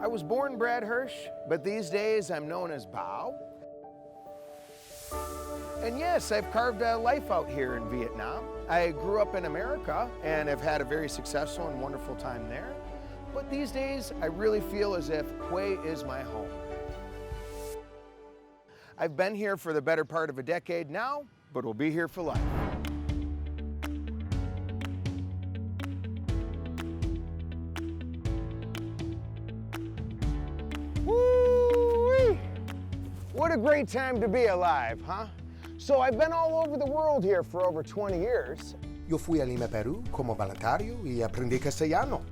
I was born Brad Hirsch, but these days I'm known as Bao. And yes, I've carved a life out here in Vietnam. I grew up in America and have had a very successful and wonderful time there. But these days, I really feel as if Hue is my home. I've been here for the better part of a decade now, but will be here for life. Woo-wee! What a great time to be alive, huh? So I've been all over the world here for over 20 years. Yo fui a Lima, Perú, como voluntario y aprendí castellano.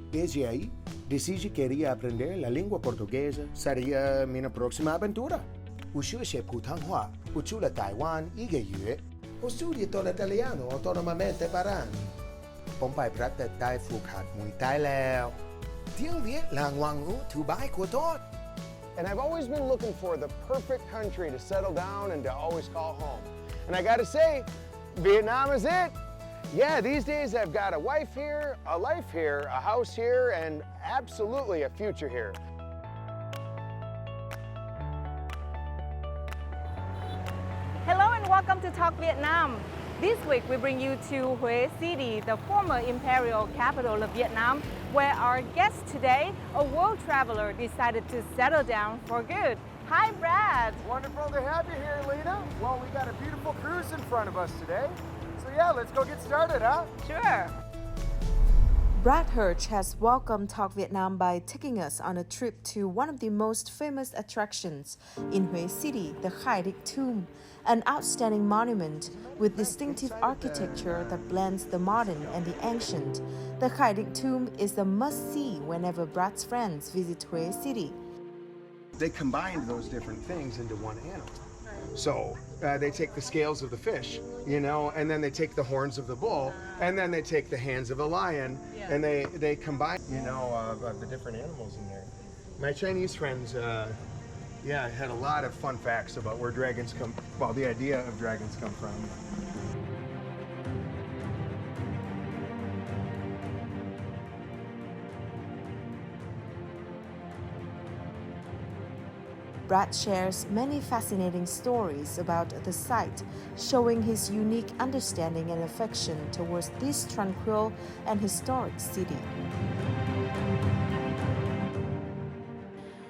Desde ahí, decidí que quería aprender la lengua portuguesa. Sería mi próxima aventura. 我学习普通话，我住了台湾1个月。我 studiato l'italiano autonomamente per anni. ผมไปประเทศไทยฝึกหัดมวยไทยแล้วเที่ยวเวียดนามหวังถูกบายกว่าทอด And I've always been looking for the perfect country to settle down and to always call home. And I gotta say, Vietnam is it. Yeah, these days I've got a wife here, a life here, a house here, and absolutely a future here. Hello and welcome to Talk Vietnam. This week we bring you to Hue City, the former imperial capital of Vietnam, where our guest today, a world traveler, decided to settle down for good. Hi, Brad. Wonderful to have you here, Lena. Well, we got a beautiful cruise in front of us today. So yeah, let's go get started, huh? Sure. Brad Hirsch has welcomed Talk Vietnam by taking us on a trip to one of the most famous attractions in Hue City, the Khai Tomb, an outstanding monument with distinctive architecture that blends the modern and the ancient. The Khai Tomb is a must-see whenever Brad's friends visit Hue City. They combined those different things into one animal. So they take the scales of the fish, you know, and then they take the horns of the bull, and then they take the hands of a lion, and they combine, you know, the different animals in there. My Chinese friends, had a lot of fun facts about where dragons come, well, the idea of dragons come from. Brad shares many fascinating stories about the site, showing his unique understanding and affection towards this tranquil and historic city.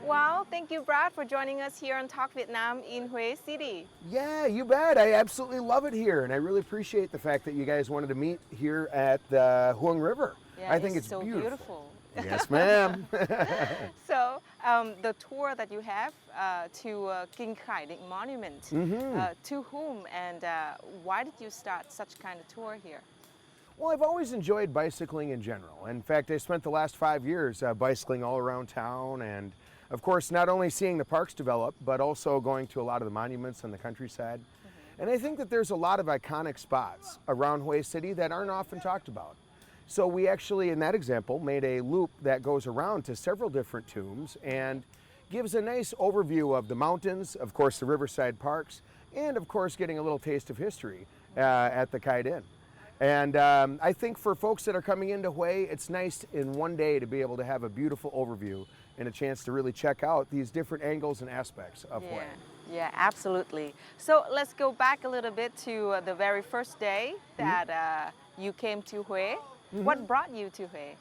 Well, thank you, Brad, for joining us here on Talk Vietnam in Hue City. Yeah, you bet. I absolutely love it here, and I really appreciate the fact that you guys wanted to meet here at the Hương River. Yeah, I think it's so beautiful. Yes, ma'am. So, the tour that you have to King Khai Monument, to whom and why did you start such kind of tour here? Well, I've always enjoyed bicycling in general. In fact, I spent the last 5 years bicycling all around town, and of course, not only seeing the parks develop, but also going to a lot of the monuments on the countryside. And I think that there's a lot of iconic spots around Hue City that aren't often talked about. So we actually, in that example, made a loop that goes around to several different tombs and gives a nice overview of the mountains, of course the riverside parks, and of course getting a little taste of history at the Khai Inn. And I think for folks that are coming into Hue, it's nice in one day to be able to have a beautiful overview and a chance to really check out these different angles and aspects of Hue. Yeah, absolutely. So let's go back a little bit to the very first day that you came to Hue. What brought you to Hue?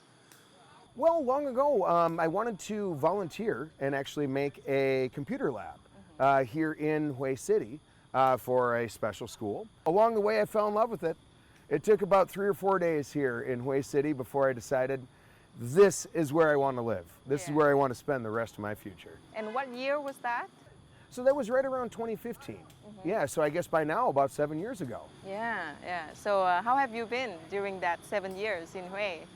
Well, long ago, I wanted to volunteer and actually make a computer lab here in Hue City for a special school. Along the way, I fell in love with it. It took about 3 or 4 days here in Hue City before I decided this is where I want to live. This is where I want to spend the rest of my future. And what year was that? So that was right around 2015. Yeah, so I guess by now about 7 years ago. Yeah. So how have you been during that 7 years in Hue?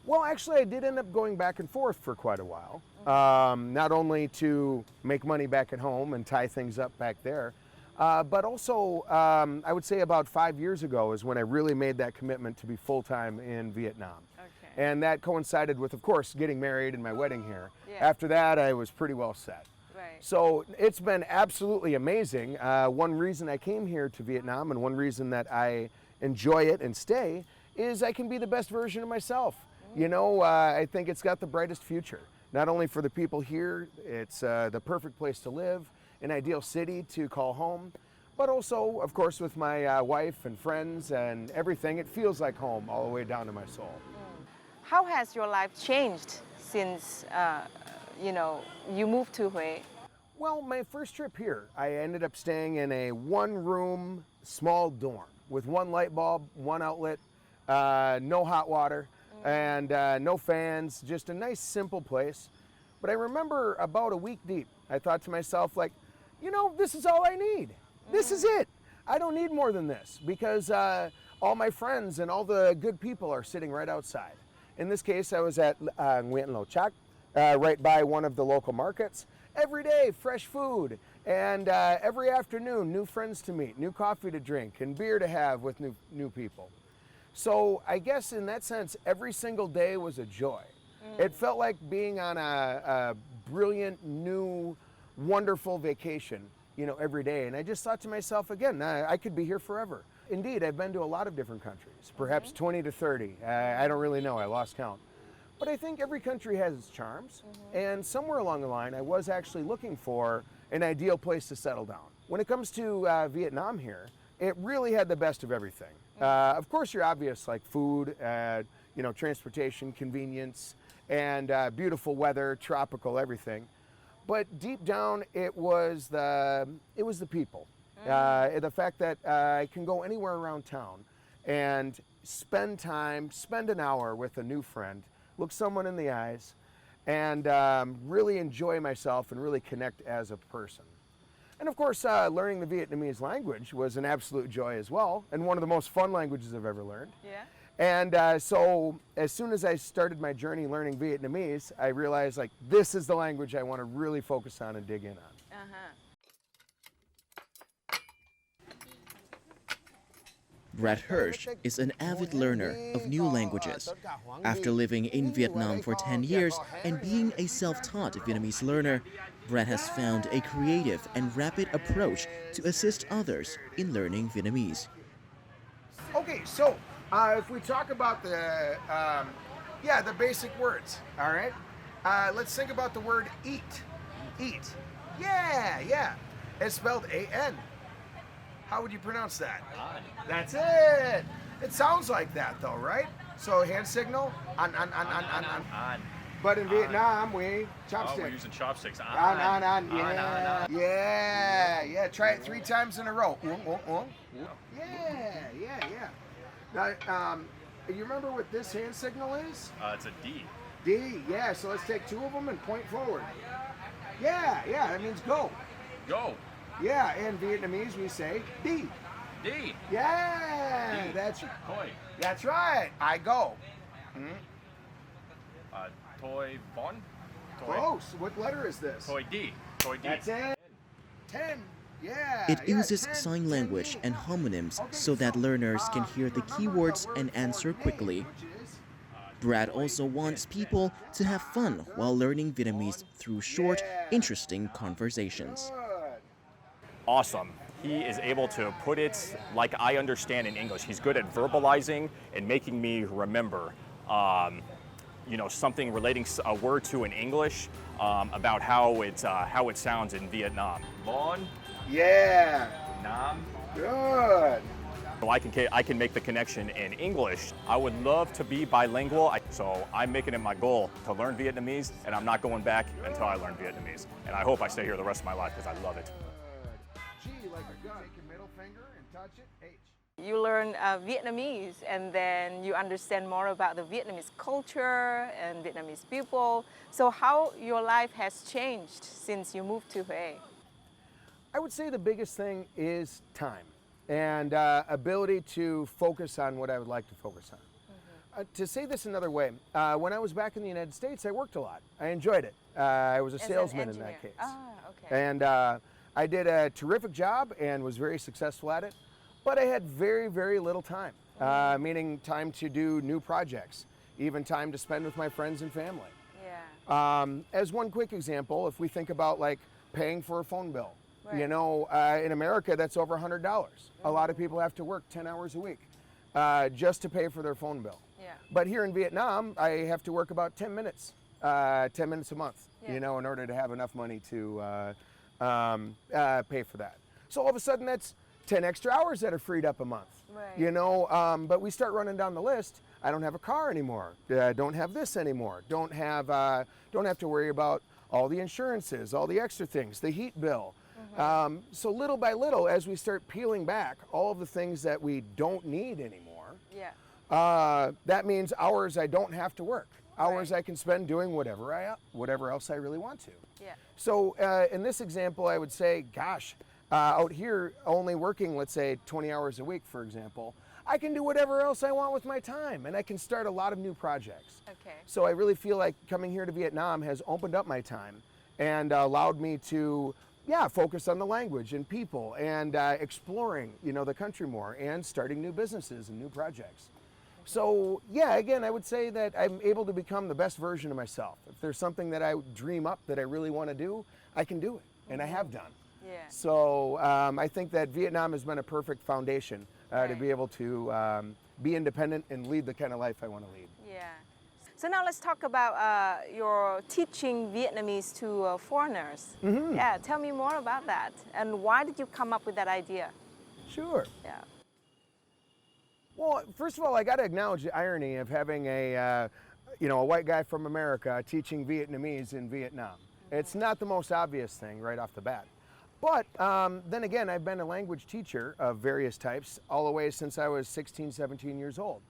Well, actually, I did end up going back and forth for quite a while. Not only to make money back at home and tie things up back there, but also I would say about 5 years ago is when I really made that commitment to be full-time in Vietnam. Okay. And that coincided with, of course, getting married and my wedding here. After that, I was pretty well set. Right. So it's been absolutely amazing. One reason I came here to Vietnam and one reason that I enjoy it and stay is I can be the best version of myself. You know, I think it's got the brightest future. Not only for the people here, it's the perfect place to live, an ideal city to call home, but also, of course, with my wife and friends and everything, it feels like home all the way down to my soul. How has your life changed since, you moved to Hue? Well, my first trip here, I ended up staying in a one-room small dorm with one light bulb, one outlet, no hot water, and no fans, just a nice simple place. But I remember about a week deep, I thought to myself, like, this is all I need. This is it. I don't need more than this, because all my friends and all the good people are sitting right outside. In this case, I was at Chắc, right by one of the local markets. Every day, fresh food, and every afternoon, new friends to meet, new coffee to drink, and beer to have with new people. So I guess in that sense, every single day was a joy. It felt like being on a brilliant, new, wonderful vacation, every day. And I just thought to myself, again, I could be here forever. Indeed, I've been to a lot of different countries, perhaps 20 to 30. I don't really know, I lost count. But I think every country has its charms. And somewhere along the line, I was actually looking for an ideal place to settle down. When it comes to Vietnam here, it really had the best of everything. Of course, your obvious, like food, transportation, convenience, and beautiful weather, tropical, everything. But deep down, it was the people. The fact that I can go anywhere around town and spend an hour with a new friend, look someone in the eyes, and really enjoy myself and really connect as a person. And of course, learning the Vietnamese language was an absolute joy as well, and one of the most fun languages I've ever learned. Yeah. And so as soon as I started my journey learning Vietnamese, I realized, like, this is the language I want to really focus on and dig in on. Brad Hirsch is an avid learner of new languages. After living in Vietnam for 10 years and being a self-taught Vietnamese learner, Brad has found a creative and rapid approach to assist others in learning Vietnamese. Okay, so if we talk about the basic words, all right? Let's think about the word eat. Eat. Yeah. It's spelled A-N. How would you pronounce that? On. That's it. It sounds like that though, right? So hand signal, on. On. But in Vietnam, we chopstick. Oh, we're using chopsticks. On. Yeah. Yeah. Try it 3 times in a row. Yeah. Now, you remember what this hand signal is? It's a D. D. Yeah. So let's take 2 of them and point forward. Yeah. That means go. Go. Yeah, in Vietnamese we say D. D. Yeah, D. Toi. Toi. That's right. I go. Toi bon. Toi. Close. What letter is this? Toi D. Toi D. That's it. 10. Yeah. It uses 10, sign 10 language D. and homonyms Okay, so that learners can hear the remember keywords word and for answer name, quickly. which is Brad also wants people to have fun while learning Vietnamese through short, interesting conversations. good. Awesome. He is able to put it like I understand in English. He's good at verbalizing and making me remember, something relating a word to in English about how it sounds in Vietnam. Bon, Yeah. Nam. Good. So I can make the connection in English. I would love to be bilingual, so I'm making it my goal to learn Vietnamese, and I'm not going back until I learn Vietnamese. And I hope I stay here the rest of my life because I love it. G like a gun. Take your middle finger and touch it. H. You learn Vietnamese, and then you understand more about the Vietnamese culture and Vietnamese people. So how your life has changed since you moved to Hue? I would say the biggest thing is time and ability to focus on what I would like to focus on. To say this another way, when I was back in the United States, I worked a lot. I enjoyed it. I was a As an salesman in that engineer. case. Okay. And I did a terrific job and was very successful at it, but I had very, very little time, meaning time to do new projects, even time to spend with my friends and family. Yeah. As one quick example, if we think about like paying for a phone bill, Right. in America, that's over $100. A lot of people have to work 10 hours a week just to pay for their phone bill. Yeah. But here in Vietnam, I have to work about 10 minutes 10 minutes a month, Yeah. in order to have enough money to pay for that. So all of a sudden that's 10 extra hours that are freed up a month. Right. But we start running down the list. I don't have a car anymore. Don't have this anymore. Don't have to worry about all the insurances, all the extra things, the heat bill. So little by little, as we start peeling back all of the things that we don't need anymore, Yeah. that means hours I don't have to work, hours Right. I can spend doing whatever else I really want to. Yeah. So in this example, I would say, gosh, out here only working, let's say 20 hours a week, for example, I can do whatever else I want with my time, and I can start a lot of new projects. Okay. So I really feel like coming here to Vietnam has opened up my time and allowed me to, focus on the language and people and exploring, the country more and starting new businesses and new projects. So again, I would say that I'm able to become the best version of myself. If there's something that I dream up that I really want to do, I can do it, and I have done. Yeah. So I think that Vietnam has been a perfect foundation to Right. be able to be independent and lead the kind of life I want to lead. Yeah. So now let's talk about your teaching Vietnamese to foreigners. Yeah, tell me more about that. And why did you come up with that idea? Sure. Yeah. Well, first of all, I got to acknowledge the irony of having a white guy from America teaching Vietnamese in Vietnam. It's not the most obvious thing right off the bat. But then again, I've been a language teacher of various types all the way since I was 16, 17 years old.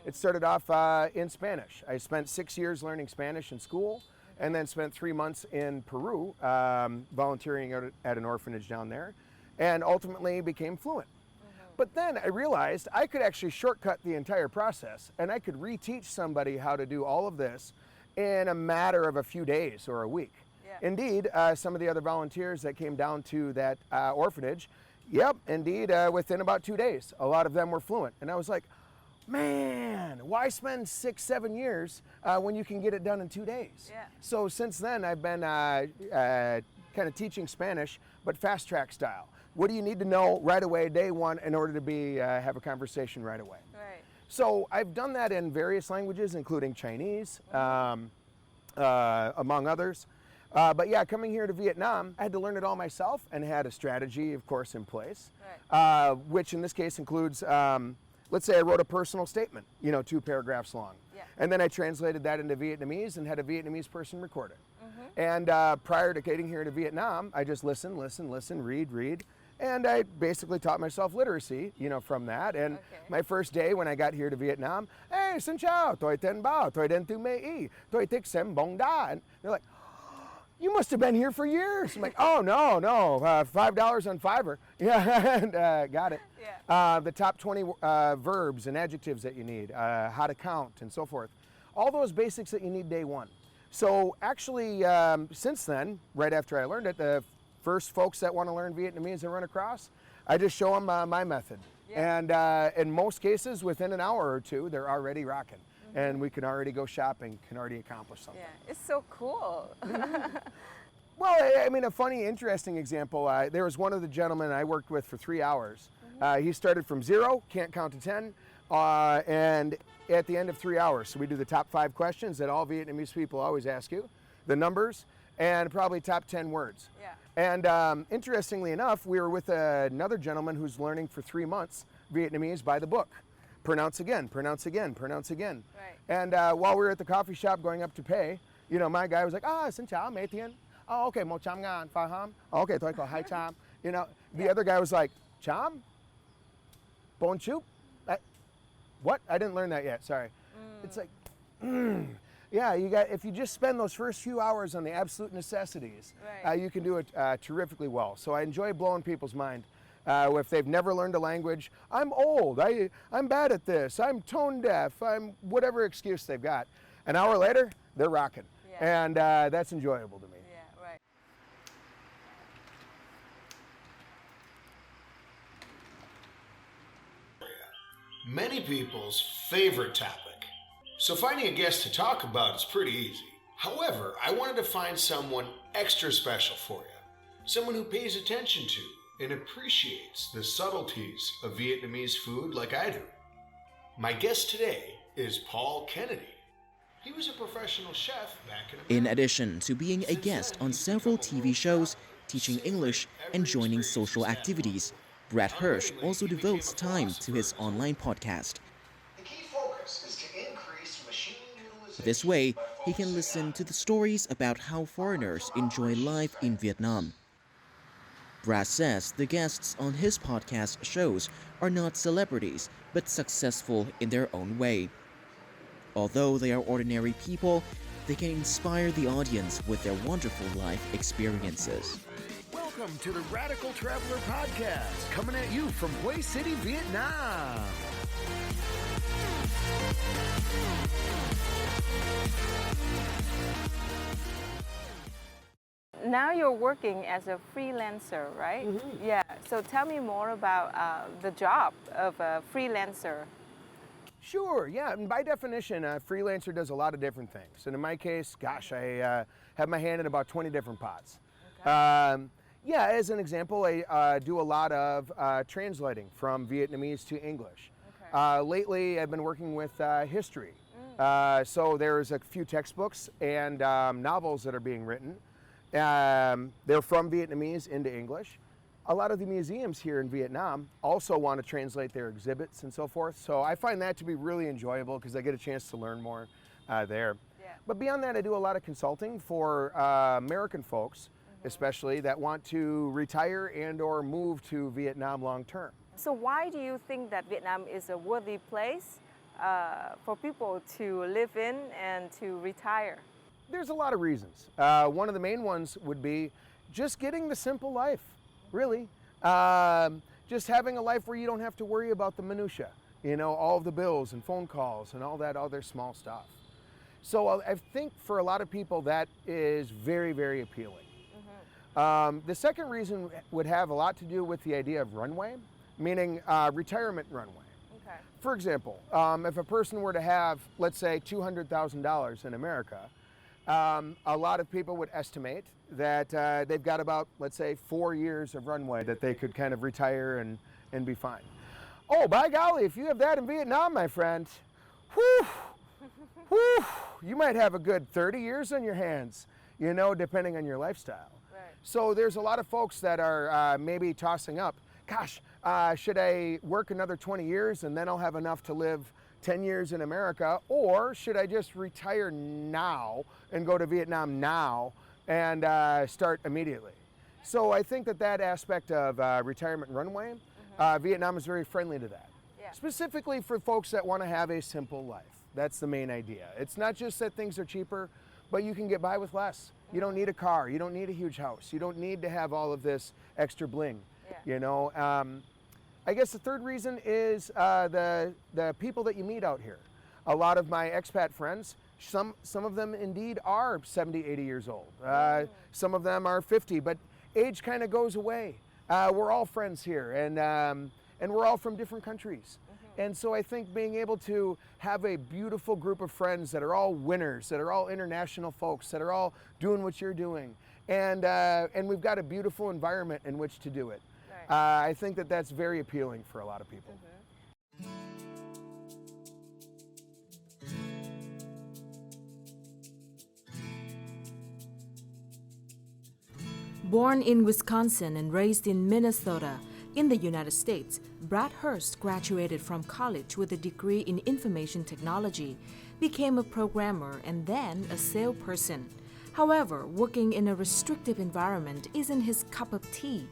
It started off in Spanish. I spent 6 years learning Spanish in school and then spent 3 months in Peru volunteering at an orphanage down there and ultimately became fluent. But then I realized I could actually shortcut the entire process and I could reteach somebody how to do all of this in a matter of a few days or a week. Yeah. Indeed, some of the other volunteers that came down to that orphanage, within about 2 days, a lot of them were fluent. And I was like, man, why spend 6, 7 years when you can get it done in 2 days? Yeah. So since then, I've been kind of teaching Spanish, but fast track style. What do you need to know right away, day one, in order to have a conversation right away? Right. So I've done that in various languages, including Chinese, among others. But coming here to Vietnam, I had to learn it all myself and had a strategy, of course, in place, Right. which in this case includes, let's say I wrote a personal statement, 2 paragraphs long. Yeah. And then I translated that into Vietnamese and had a Vietnamese person record it. And prior to getting here to Vietnam, I just listen, read. And I basically taught myself literacy, from that. And Okay. my first day when I got here to Vietnam, hey, xin chào, tôi tên Bao, tôi đến từ Mỹ, tôi thích xem bóng đá. And they're like, you must have been here for years. I'm like, oh, no, $5 on Fiverr. Yeah, and got it. Yeah. The top 20 verbs and adjectives that you need, how to count and so forth. All those basics that you need day one. So actually, since then, right after I learned it, the first folks that want to learn Vietnamese I run across, I just show them my method. Yeah. And in most cases, within an hour or two, they're already rocking. And we can already go shopping, can already accomplish something. Yeah, it's so cool. Well, I mean, a funny, interesting example, there was one of the gentlemen I worked with for 3 hours. He started from 0, can't count to 10, and at the end of 3 hours, so we do the top 5 questions that all Vietnamese people always ask you, the numbers, and probably top 10 words. Yeah. And interestingly enough, we were with another gentleman who's learning for 3 months Vietnamese by the book. Pronounce again, pronounce again, pronounce again. Right. And while we were at the coffee shop going up to pay, my guy was like, xin chào, mấy tiền. Oh, okay, 100.000, phải không? Okay, tôi có 200. The other guy was like, cham? Bon chup? What? I didn't learn that yet, sorry. It's like, if you just spend those first few hours on the absolute necessities, Right. you can do it terrifically well. So I enjoy blowing people's mind. If they've never learned a language, I'm old, I'm bad at this, I'm tone deaf, I'm whatever excuse they've got. An hour later, they're rocking. Yeah. And that's enjoyable to me. Yeah, right. Many people's favorite topic. So finding a guest to talk about is pretty easy. However, I wanted to find someone extra special for you. Someone who pays attention to and appreciates the subtleties of Vietnamese food like I do. My guest today is Paul Kennedy. He was a professional chef back in In America. addition to being a guest on several TV shows, teaching English, and joining social activities, Brad Hirsch also devotes time to his online podcast. The key focus is to increase machine utilization. This way, he can listen to the stories about how foreigners enjoy life in Vietnam. Brad says the guests on his podcast shows are not celebrities, but successful in their own way. Although they are ordinary people, they can inspire the audience with their wonderful life experiences. Welcome to the Radical Traveler Podcast, coming at you from Hue City, Vietnam. Now you're working as a freelancer, right? Yeah. So tell me more about the job of a freelancer. Sure, yeah, and by definition, a freelancer does a lot of different things. And in my case, gosh, I have my hand in about 20 different pots. Yeah, as an example, I do a lot of translating from Vietnamese to English. Lately, I've been working with history. So there's a few textbooks and novels that are being written. They're from Vietnamese into English. A lot of the museums here in Vietnam also want to translate their exhibits and so forth. So I find that to be really enjoyable because I get a chance to learn more there. Yeah. But beyond that, I do a lot of consulting for American folks, especially that want to retire and or move to Vietnam long term. So why do you think that Vietnam is a worthy place for people to live in and to retire? There's a lot of reasons. One of the main ones would be just getting the simple life, really. Just having a life where you don't have to worry about the minutia, you know, all of the bills and phone calls and all that other small stuff. So I think for a lot of people that is very, very appealing. The second reason would have a lot to do with the idea of runway, meaning retirement runway. Okay. For example, if a person were to have, let's say, $200,000 in America, a lot of people would estimate that they've got about, let's say, 4 years of runway that they could kind of retire and be fine. Oh, by golly, if you have that in Vietnam, my friend, whew, whew, you might have a good 30 years on your hands, you know, depending on your lifestyle. Right. So there's a lot of folks that are maybe tossing up, gosh, should I work another 20 years and then I'll have enough to live 10 years in America, or should I just retire now and go to Vietnam now and start immediately? So I think that aspect of retirement runway, Vietnam is very friendly to that. Yeah. Specifically for folks that want to have a simple life. That's the main idea. It's not just that things are cheaper, but you can get by with less. You don't need a car, you don't need a huge house, you don't need to have all of this extra bling, you know. I guess the third reason is the people that you meet out here. A lot of my expat friends, some of them indeed are 70, 80 years old. Some of them are 50, but age kind of goes away. We're all friends here, and we're all from different countries. And so I think being able to have a beautiful group of friends that are all winners, that are all international folks, that are all doing what you're doing, and we've got a beautiful environment in which to do it. I think that's very appealing for a lot of people. Born in Wisconsin and raised in Minnesota, in the United States, Brad Hirsch graduated from college with a degree in information technology, became a programmer, and then a salesperson. However, working in a restrictive environment isn't his cup of tea.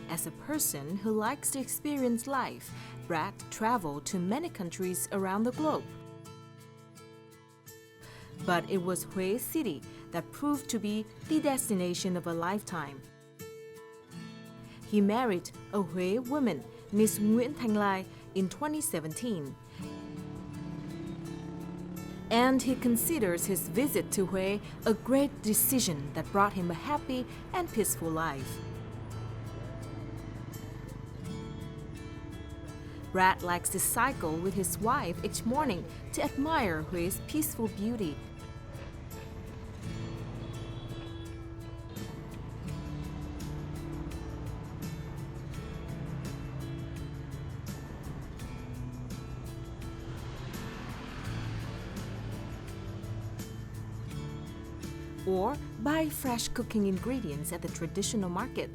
As a person who likes to experience life, Brad traveled to many countries around the globe. But it was Hue City that proved to be the destination of a lifetime. He married a Hue woman, Miss Nguyễn Thanh Lai, in 2017. And he considers his visit to Hue a great decision that brought him a happy and peaceful life. Brad likes to cycle with his wife each morning to admire Hue's peaceful beauty. or buy fresh cooking ingredients at the traditional market.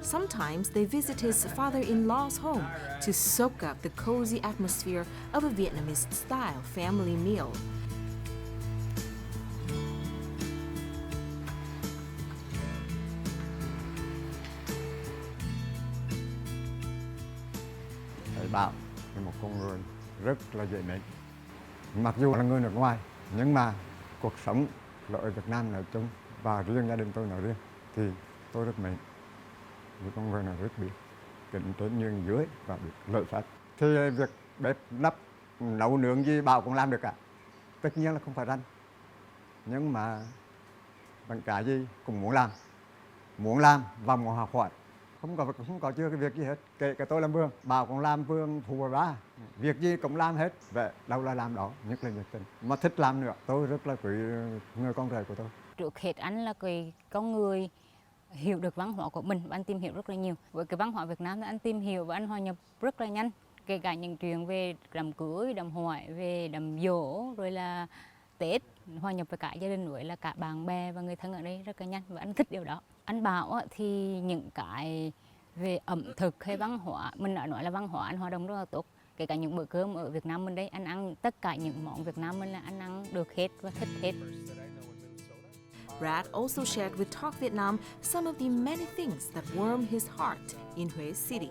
Sometimes they visit his father-in-law's home to soak up the cozy atmosphere of a Vietnamese-style family meal. Thầy Bảo là một con người rất là dễ mến. Mặc dù là người nước ngoài, nhưng mà cuộc sống ở Việt Nam nói chung và riêng gia đình tôi nói riêng thì tôi rất mến. Một con người nào rất biết kính trên nhường dưới và biết lợi phép. Thì việc bếp nắp nấu nướng gì Bảo cũng làm được cả. Tất nhiên là không phải ranh, nhưng mà bằng cả gì cũng muốn làm và muốn học hỏi. Không có chưa cái việc gì hết. Kể cả tôi làm vườn, Bảo cũng làm vườn thù ra, việc gì cũng làm hết. Vậy đâu là làm đó, nhất là nhiệt tình. Mà thích làm nữa, tôi rất là quý người con rể của tôi. Trước hết anh là con người hiểu được văn hóa của mình và anh tìm hiểu rất là nhiều. Với cái văn hóa Việt Nam thì anh tìm hiểu và anh hòa nhập rất là nhanh. Kể cả những chuyện về đám cưới, đám hỏi, về đám giỗ, rồi là Tết, hòa nhập với cả gia đình, với là cả bạn bè và người thân ở đây rất là nhanh và anh thích điều đó. Anh Bảo thì những cái về ẩm thực hay văn hóa, mình đã nói là văn hóa anh hòa đồng rất là tốt. Kể cả những bữa cơm ở Việt Nam mình đây, anh ăn tất cả những món Việt Nam mình là anh ăn được hết và thích hết. Brad also shared with Talk Vietnam some of the many things that warmed his heart in Hue City.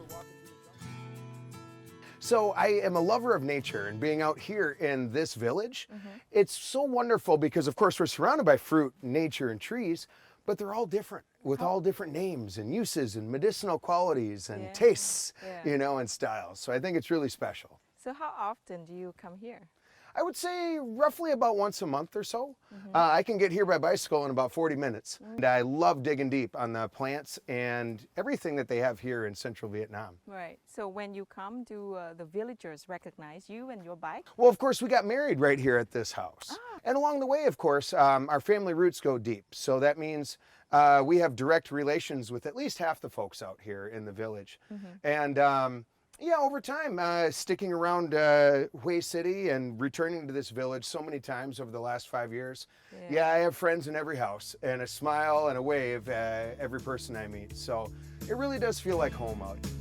So I am a lover of nature, and being out here in this village, it's so wonderful because, of course, we're surrounded by fruit, nature, and trees, but they're all different, with all different names and uses and medicinal qualities and tastes, you know, and styles. So I think it's really special. So how often do you come here? I would say roughly about once a month or so. I can get here by bicycle in about 40 minutes. And I love digging deep on the plants and everything that they have here in central Vietnam. Right. So when you come, do the villagers recognize you and your bike? Well, of course, we got married right here at this house. And along the way, of course, our family roots go deep. So that means we have direct relations with at least half the folks out here in the village. And yeah, over time, sticking around Hue City and returning to this village so many times over the last 5 years. Yeah, I have friends in every house and a smile and a wave every person I meet. So it really does feel like home out here.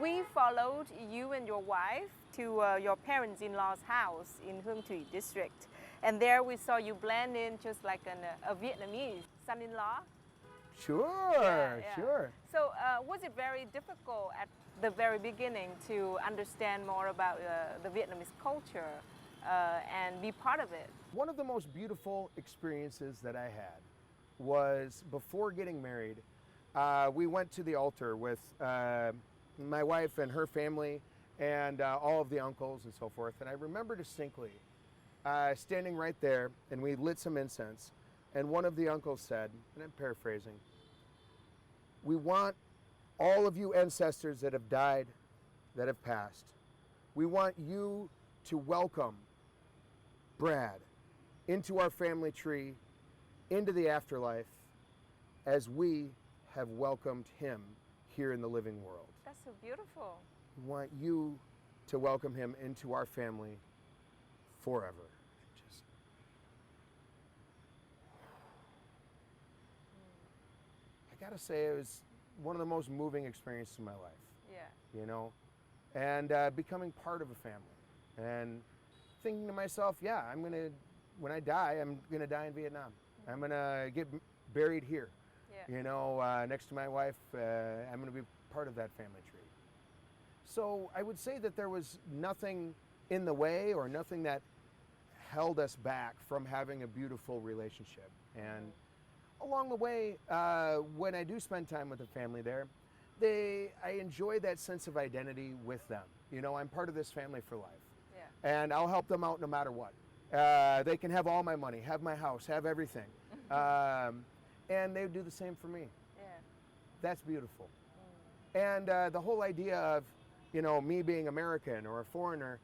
We followed you and your wife to your parents-in-law's house in Hương Thủy district. And there we saw you blend in just like a Vietnamese son-in-law. Sure, sure. So was it very difficult at the very beginning to understand more about the Vietnamese culture and be part of it? One of the most beautiful experiences that I had was before getting married. We went to the altar with my wife and her family and all of the uncles and so forth. And I remember distinctly standing right there, and we lit some incense, and one of the uncles said, and I'm paraphrasing, "We want all of you ancestors that have died, that have passed, we want you to welcome Brad into our family tree, into the afterlife, as we have welcomed him here in the living world. That's so beautiful. We want you to welcome him into our family forever." Just I gotta say, it was one of the most moving experiences of my life. You know, and becoming part of a family, and thinking to myself, yeah, when I die, I'm gonna die in Vietnam. I'm gonna get buried here. You know, next to my wife, I'm gonna be part of that family tree. So I would say that there was nothing in the way or nothing that held us back from having a beautiful relationship. And along the way, when I do spend time with the family there, I enjoy that sense of identity with them. You know, I'm part of this family for life. And I'll help them out no matter what. They can have all my money, have my house, have everything. And they would do the same for me. That's beautiful. And the whole idea of, you know, me being American or a foreigner,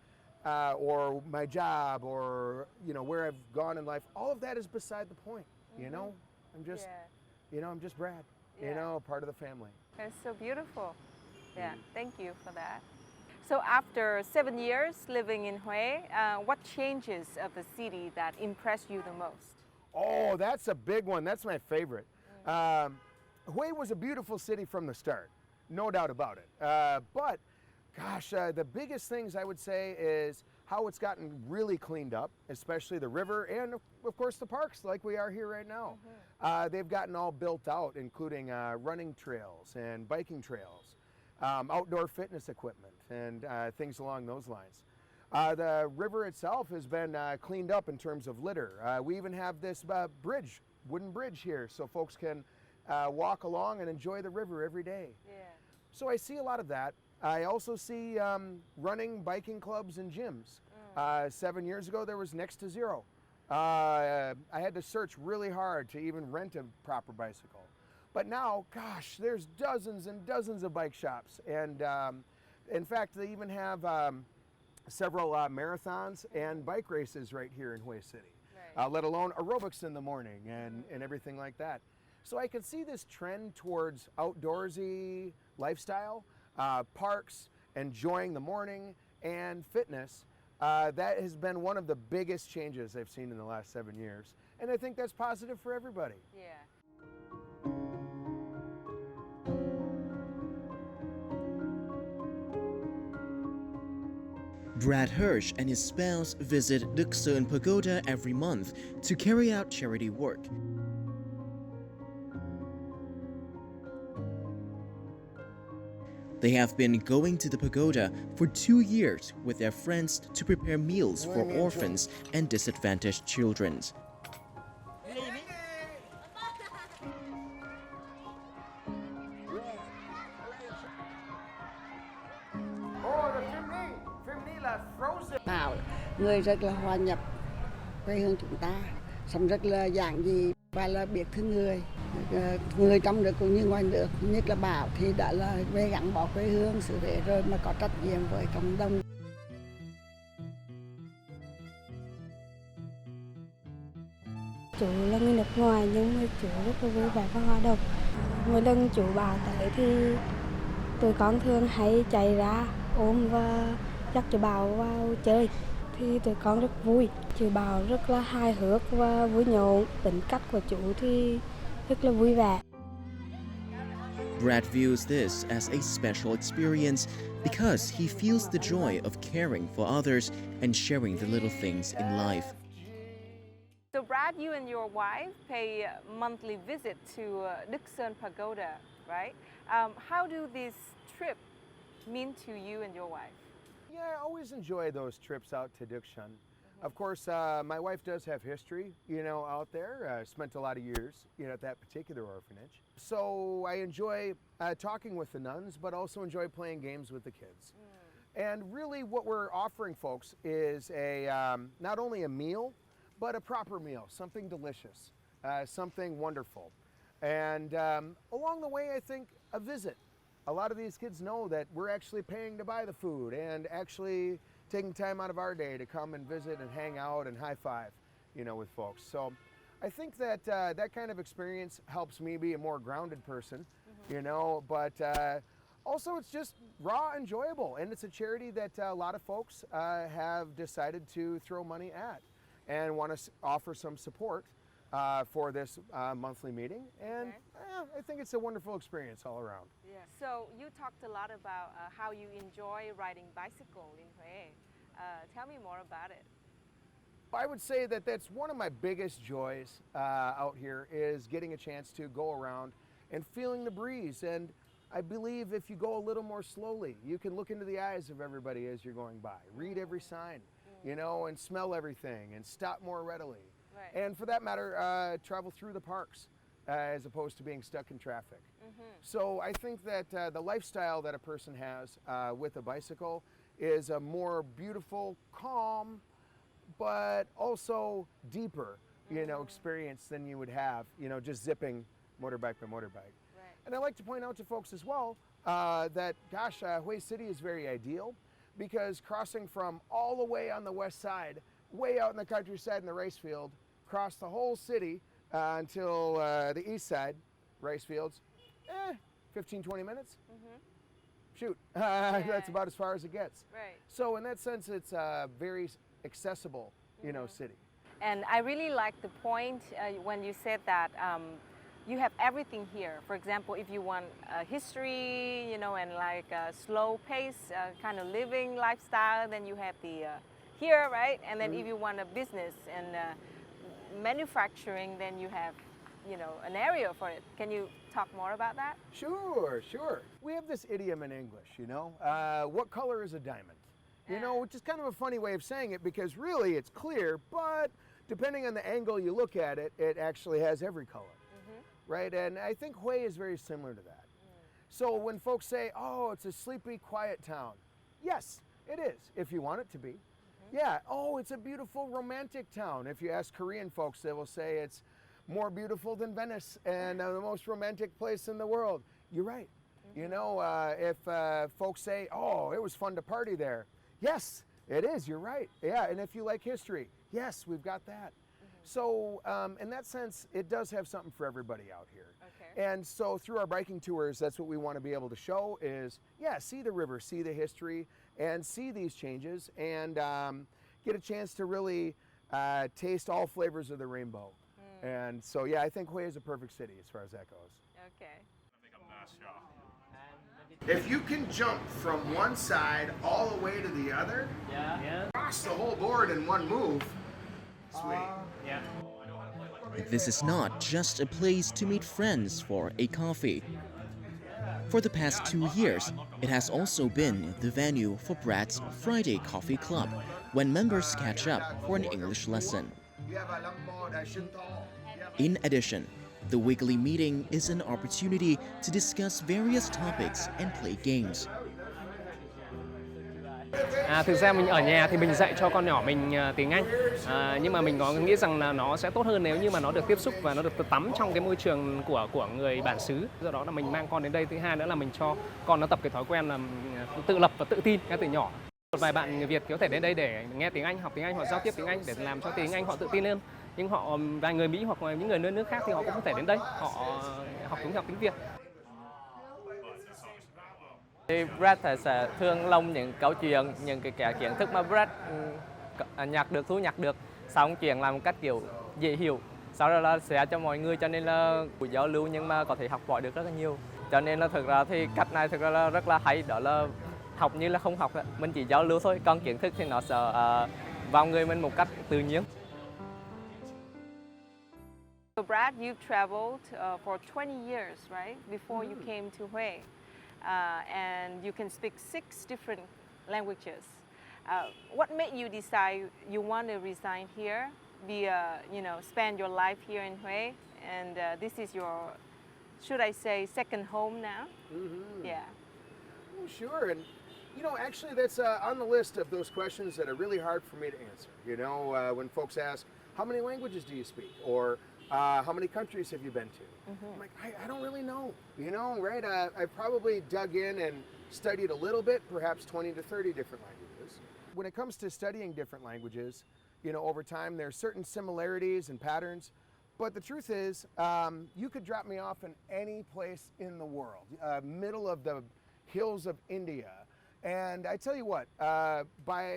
or my job, or where I've gone in life. All of that is beside the point. I'm just, I'm just Brad. Part of the family. It's so beautiful. Yeah, thank you for that. So after 7 years living in Hue, what changes of the city that impressed you the most? Oh, that's a big one. That's my favorite. Hue was a beautiful city from the start, no doubt about it. But gosh, the biggest things I would say is how it's gotten really cleaned up, especially the river and of course the parks like we are here right now. They've gotten all built out, including running trails and biking trails, outdoor fitness equipment and things along those lines. The river itself has been cleaned up in terms of litter. We even have this bridge, wooden bridge here, so folks can walk along and enjoy the river every day. So I see a lot of that. I also see running, biking clubs and gyms. 7 years ago, there was next to zero. I had to search really hard to even rent a proper bicycle. But now, gosh, there's dozens and dozens of bike shops. And in fact, they even have several marathons and bike races right here in Hue City, let alone aerobics in the morning and everything like that. So I can see this trend towards outdoorsy lifestyle, parks, enjoying the morning, and fitness. That has been one of the biggest changes I've seen in the last 7 years. And I think that's positive for everybody. Brad Hirsch and his spouse visit Đức Sơn Pagoda every month to carry out charity work. They have been going to the pagoda for 2 years with their friends to prepare meals for orphans and disadvantaged children. Bảo người rất là hòa nhập quê hương chúng ta, sống rất là giản dị và là biết thương người. Người trong nước cũng như ngoài nước, nhất là Bảo thì đã là về gắn bó quê hương xứ Huế rồi mà có trách nhiệm với cộng đồng. Chú là người nước ngoài nhưng mà chú rất là vui vẻ và hòa đồng. Mỗi lần chú Bảo tới thì tụi con thường hay chạy ra ôm và dắt chú Bảo vào chơi. Thì tụi con rất vui. Chú Bảo rất là hài hước và vui nhộn. Tính cách của chú thì rất là vui vẻ. Brad views this as a special experience because he feels the joy of caring for others and sharing the little things in life. So Brad, you and your wife pay a monthly visit to Đức Sơn Pagoda, right? How do this trip mean to you and your wife? Yeah, I always enjoy those trips out to Đức Sơn. Of course, my wife does have history, out there. Spent a lot of years, at that particular orphanage. So I enjoy talking with the nuns, but also enjoy playing games with the kids. And really what we're offering folks is not only a meal, but a proper meal, something delicious, something wonderful. And along the way, I think a visit. A lot of these kids know that we're actually paying to buy the food and actually taking time out of our day to come and visit and hang out and high five, with folks. So I think that that kind of experience helps me be a more grounded person, but also it's just raw enjoyable. And it's a charity that a lot of folks have decided to throw money at and want to offer some support for this monthly meeting. And I think it's a wonderful experience all around. So you talked a lot about how you enjoy riding bicycle in Hue. Tell me more about it. I would say that that's one of my biggest joys out here is getting a chance to go around and feeling the breeze. And I believe if you go a little more slowly, you can look into the eyes of everybody as you're going by, read every sign, and smell everything and stop more readily. Right. And for that matter, travel through the parks as opposed to being stuck in traffic. So I think that the lifestyle that a person has with a bicycle is a more beautiful, calm, but also deeper, experience than you would have, just zipping motorbike by motorbike. Right. And I like to point out to folks as well that, gosh, Hue City is very ideal, because crossing from all the way on the west side, way out in the countryside in the rice field, across the whole city until the east side, rice fields, 15, 20 minutes. Shoot, that's about as far as it gets. Right. So in that sense, it's a very accessible, city. And I really like the point when you said that you have everything here. For example, if you want history, and like a slow pace kind of living lifestyle, then you have the here, right? And then if you want a business and manufacturing, then you have, an area for it. Can you talk more about that? Sure. We have this idiom in English, what color is a diamond? Which is kind of a funny way of saying it because really it's clear, but depending on the angle you look at it, it actually has every color, right? And I think Hue is very similar to that. So when folks say, oh, it's a sleepy, quiet town, yes, it is, if you want it to be. Yeah, oh, it's a beautiful, romantic town. If you ask Korean folks, they will say it's more beautiful than Venice and the most romantic place in the world. You're right. If folks say, oh, it was fun to party there. Yes, it is, you're right. Yeah, and if you like history, yes, we've got that. So in that sense, it does have something for everybody out here. Okay. And so through our biking tours, that's what we want to be able to show is, see the river, see the history, and see these changes, and get a chance to really taste all flavors of the rainbow. And so, I think Hue is a perfect city as far as that goes. Okay. If you can jump from one side all the way to the other, cross the whole board in one move, sweet. This is not just a place to meet friends for a coffee. For the past 2 years, it has also been the venue for Brad's Friday Coffee Club, when members catch up for an English lesson. In addition, the weekly meeting is an opportunity to discuss various topics and play games. Thực ra mình ở nhà thì mình dạy cho con nhỏ mình tiếng Anh, nhưng mà mình có nghĩ rằng là nó sẽ tốt hơn nếu như mà nó được tiếp xúc và nó được tắm trong cái môi trường của người bản xứ. Do đó là mình mang con đến đây. Thứ hai nữa là mình cho con nó tập cái thói quen là tự lập và tự tin ngay từ nhỏ. Một vài bạn người Việt có thể đến đây để nghe tiếng Anh, học tiếng Anh hoặc giao tiếp tiếng Anh để làm cho tiếng Anh họ tự tin lên. Nhưng vài người Mỹ hoặc là những người nước khác thì họ cũng có thể đến đây, họ học tiếng Việt. Thì Brad sẽ thương lông những câu chuyện, những cái kiến thức mà Brad thu nhặt được sau chuyện làm một cách kiểu dễ hiểu. Sau đó là sẽ cho mọi người, cho nên là buổi giao lưu nhưng mà có thể học hỏi được rất là nhiều. Cho nên là thực ra thì cách này thực ra là rất là hay, đó là học như là không học, mình chỉ giao lưu thôi, còn kiến thức thì nó sẽ vào người mình một cách tự nhiên. So Brad, you've traveled for 20 years, right? Before you came to Hue. And you can speak 6 different languages. What made you decide you want to resign here, spend your life here in Hue, and this is your, should I say, second home now? Yeah. Oh, sure, and actually that's on the list of those questions that are really hard for me to answer. When folks ask, how many languages do you speak? Or how many countries have you been to? I'm like, I don't really know, right? I probably dug in and studied a little bit, perhaps 20 to 30 different languages. When it comes to studying different languages, over time there's certain similarities and patterns, but the truth is, you could drop me off in any place in the world, middle of the hills of India, and I tell you what,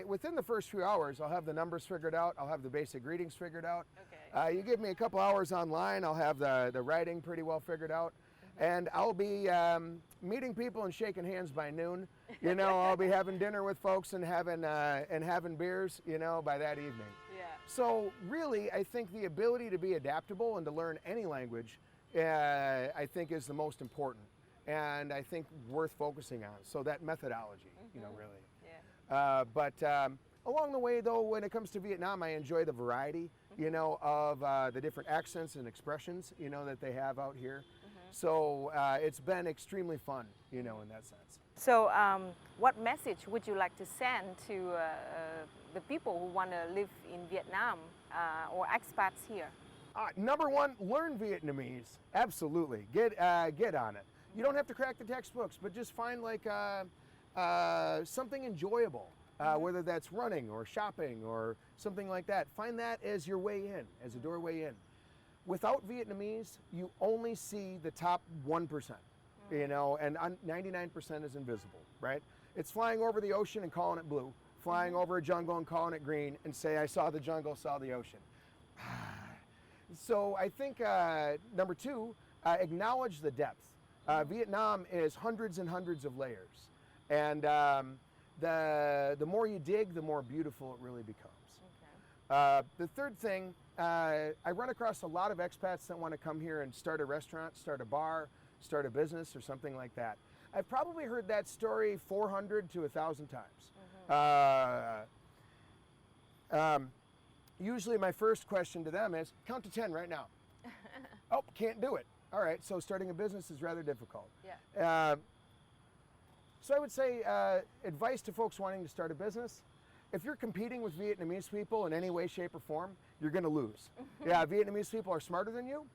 within the first few hours, I'll have the numbers figured out, I'll have the basic greetings figured out. Okay. You give me a couple hours online, I'll have the writing pretty well figured out, and I'll be meeting people and shaking hands by noon. I'll be having dinner with folks and having beers, by that evening. Yeah. So really, I think the ability to be adaptable and to learn any language, I think is the most important, and I think worth focusing on. So that methodology, really. Yeah. But along the way, though, when it comes to Vietnam, I enjoy the variety, of the different accents and expressions, that they have out here. So it's been extremely fun, in that sense. So what message would you like to send to the people who want to live in Vietnam or expats here? Number one, learn Vietnamese. Absolutely. Get on it. You don't have to crack the textbooks, but just find like something enjoyable, whether that's running or shopping or something like that. Find that as your way in, as a doorway in. Without Vietnamese, you only see the top 1%, you know, and 99% is invisible, right? It's flying over the ocean and calling it blue, flying over a jungle and calling it green, and say, I saw the jungle, saw the ocean. So I think number two, acknowledge the depth. Vietnam is hundreds and hundreds of layers, and the more you dig, the more beautiful it really becomes. Okay. The third thing, I run across a lot of expats that want to come here and start a restaurant, start a bar, start a business, or something like that. I've probably heard that story 400 to 1,000 times. Usually my first question to them is, count to 10 right now. Oh, can't do it. All right, so starting a business is rather difficult. Yeah. So I would say advice to folks wanting to start a business, if you're competing with Vietnamese people in any way, shape, or form, you're going to lose. Yeah, Vietnamese people are smarter than you.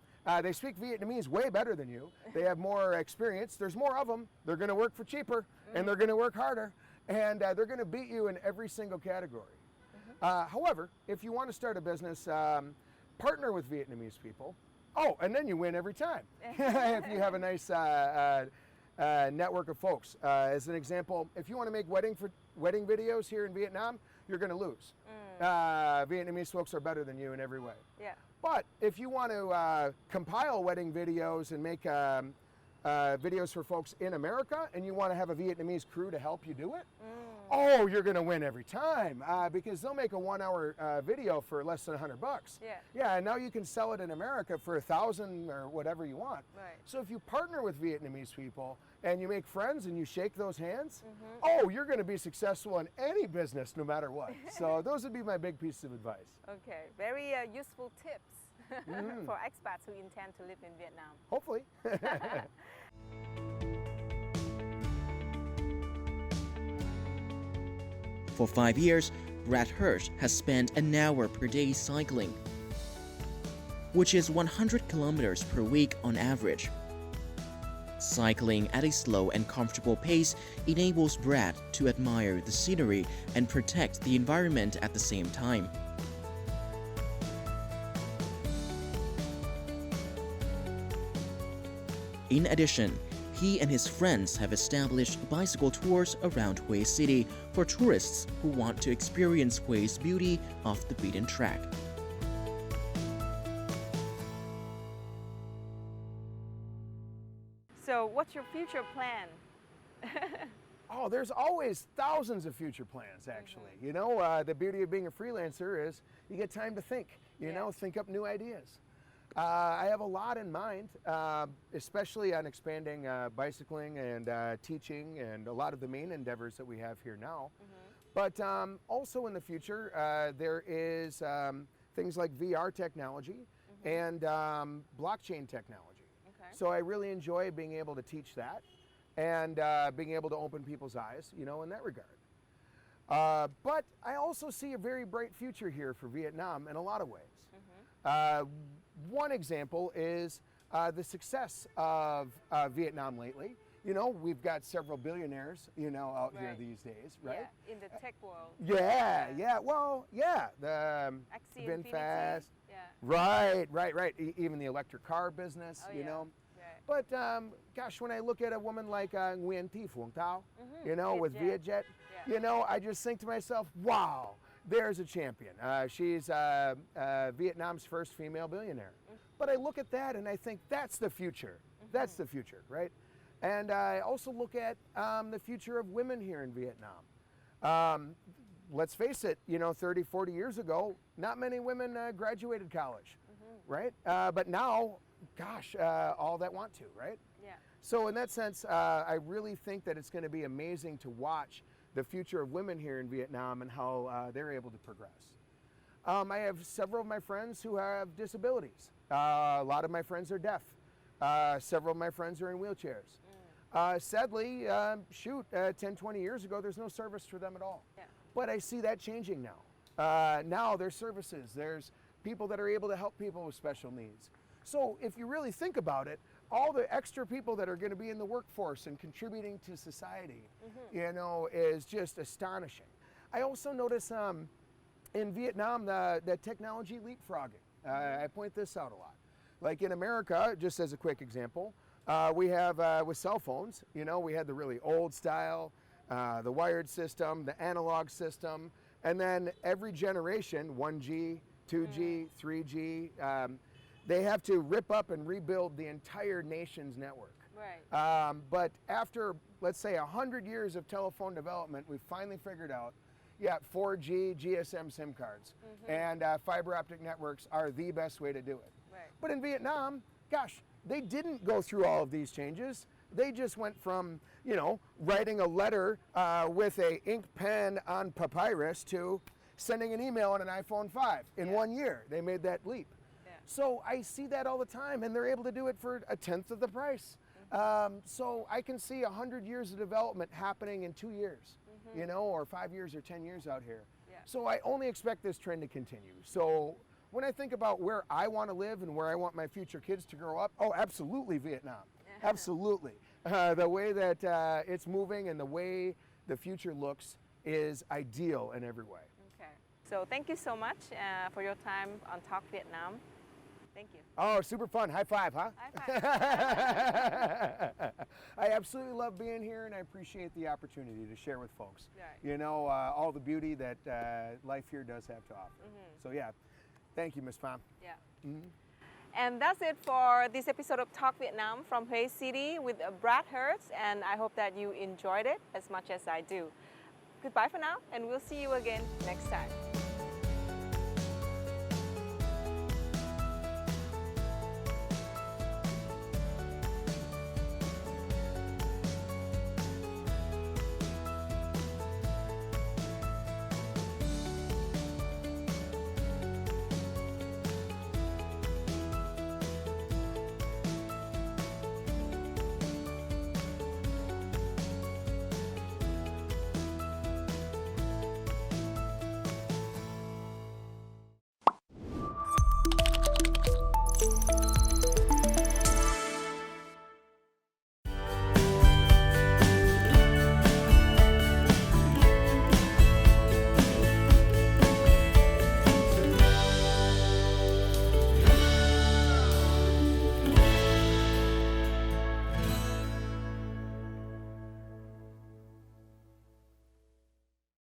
They speak Vietnamese way better than you. They have more experience. There's more of them. They're going to work for cheaper, and they're going to work harder, and they're going to beat you in every single category. However, if you want to start a business, partner with Vietnamese people. Oh, and then you win every time if you have a nice network of folks. As an example, if you want to make wedding videos here in Vietnam, you're going to lose. Vietnamese folks are better than you in every way. Yeah. But if you want to compile wedding videos and make videos for folks in America, and you want to have a Vietnamese crew to help you do it, oh, you're going to win every time because they'll make a 1-hour video for less than $100. Yeah. Yeah, and now you can sell it in America for 1,000 or whatever you want. Right. So if you partner with Vietnamese people and you make friends and you shake those hands, oh, you're going to be successful in any business no matter what. So those would be my big pieces of advice. Okay, very useful tips for expats who intend to live in Vietnam. Hopefully. For 5 years, Brad Hirsch has spent an hour per day cycling, which is 100 kilometers per week on average. Cycling at a slow and comfortable pace enables Brad to admire the scenery and protect the environment at the same time. In addition, he and his friends have established bicycle tours around Hue City for tourists who want to experience Hue's beauty off the beaten track. So what's your future plan? Oh, there's always thousands of future plans, actually. You know, the beauty of being a freelancer is you get time to think, you know, think up new ideas. I have a lot in mind, especially on expanding bicycling and teaching and a lot of the main endeavors that we have here now. But also in the future, there is things like VR technology and blockchain technology. Okay. So I really enjoy being able to teach that and being able to open people's eyes, you know, in that regard. But I also see a very bright future here for Vietnam in a lot of ways. One example is the success of Vietnam lately. You know, we've got several billionaires, you know, out here these days, right? Yeah, in the tech world. Yeah. Well, yeah, the VinFast. Yeah. Right. Even the electric car business, you know. Right. But gosh, when I look at a woman like Nguyen Thi Phuong Thao, you know, with Vietjet, you know, I just think to myself, wow. There's a champion. She's Vietnam's first female billionaire. But I look at that and I think that's the future. That's the future, right? And I also look at the future of women here in Vietnam. Let's face it, you know, 30, 40 years ago, not many women graduated college, right? But now, gosh, all that want to, right? Yeah. So in that sense, I really think that it's going to be amazing to watch the future of women here in Vietnam and how they're able to progress. I have several of my friends who have disabilities. A lot of my friends are deaf. Several of my friends are in wheelchairs. Sadly, 10, 20 years ago, there's no service for them at all. Yeah. But I see that changing now. Now there's services. There's people that are able to help people with special needs. So if you really think about it, all the extra people that are going to be in the workforce and contributing to society, you know, is just astonishing. I also notice in Vietnam the technology leapfrogging. I point this out a lot. Like in America, just as a quick example, we have with cell phones, you know, we had the really old style, the wired system, the analog system, and then every generation, 1G, 2G, 3G, they have to rip up and rebuild the entire nation's network. Right. But after, let's say, 100 years of telephone development, we finally figured out, yeah, 4G, GSM SIM cards, and fiber optic networks are the best way to do it. Right. But in Vietnam, gosh, they didn't go through all of these changes. They just went from, you know, writing a letter with a ink pen on papyrus to sending an email on an iPhone 5 in 1 year. They made that leap. So I see that all the time, and they're able to do it for a tenth of the price. So I can see 100 years of development happening in 2 years, you know, or 5 years or 10 years out here. So I only expect this trend to continue. So when I think about where I want to live and where I want my future kids to grow up, oh, absolutely Vietnam. Absolutely. The way that it's moving and the way the future looks is ideal in every way. Okay. So thank you so much for your time on Talk Vietnam. Thank you. Oh, super fun. High five, huh? High five. I absolutely love being here, and I appreciate the opportunity to share with folks, Right. you know, all the beauty that life here does have to offer. So yeah, thank you, Miss Pham. Yeah. And that's it for this episode of Talk Vietnam from Hue City with Brad Hirsch, and I hope that you enjoyed it as much as I do. Goodbye for now, and we'll see you again next time.